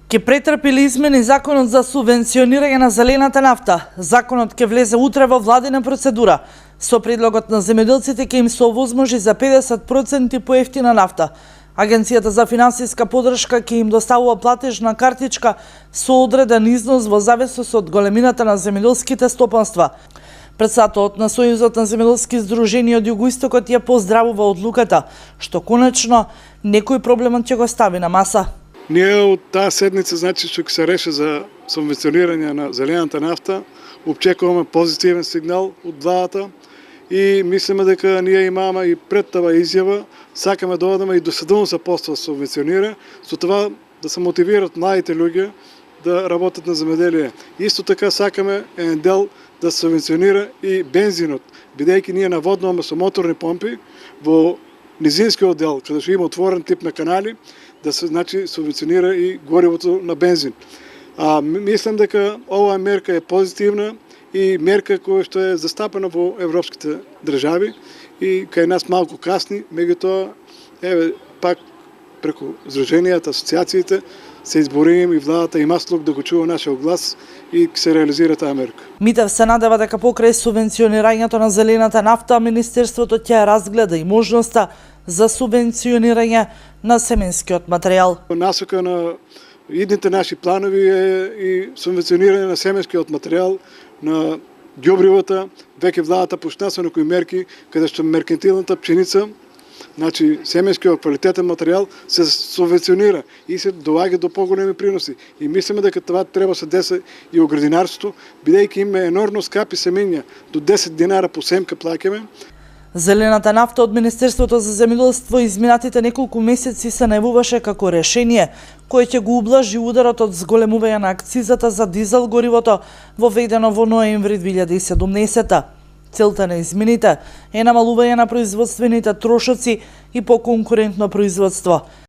Ке претрпи измени законот за субвенционирање на зелената нафта. Законот ќе влезе утре во владина процедура. Со предлогот на земјоделците ќе им се овозможи за 50% поевтина нафта. Агенцијата за финансиска поддршка ќе им доставува платежна картичка со одреден износ во зависност од големината на земјоделските стопанства. Председателот на Сојузот на земјоделски здруженија од Југоистокот ја поздравува одлуката, што конечно некој проблемот ќе го стави на маса. Ние од таа седница, значи, што ќе се реши за субвенционирање на зелената нафта, очекуваме позитивен сигнал од владата и мислиме дека ние имаме и пред тава изјава, сакаме да одиме и до 70% субвенционира, со това да се мотивират младите луѓе да работат на земјоделие. Исто така сакаме еден дел да се субвенционира и бензинот, бидејќи ние наводнуваме со моторни помпи во низинскиот дел, каде што има отворен тип на канали, да се, значи, субвенционира и горивото на бензин. Мислам дека оваа мерка е позитивна и мерка која што е застапена во европските држави и кај нас малку касни, меѓутоа пак преку здруженијата, асоциациите се избориме и владата има слух да го чува нашиот глас и се реализира таа мерка. Митев се надева дека покрај субвенционирањето на зелената нафта, Министерството ќе разгледа и можноста за субвенционирање на семенскиот материјал. Насока на идните наши планови е и субвенционирање на семенскиот материјал, на ѓубривата. Веќе владата почна со некои мерки, каде што меркантилната пшеница, значи семенскиот квалитетен материјал се субвенционира и се доаѓа до поголеми приноси. И мислиме дека това треба се деси и во градинарството, бидејќи има енормно скапи семења, до 10 динара по семка плаќаме. Зелената нафта од Министерството за земјоделство изминатите неколку месеци се најавуваше како решение кое ќе го ублажи ударот од зголемување на акцизата за дизел горивото воведено во ноември 2017. Целта на измените е намалување на производствените трошоци и поконкурентно производство.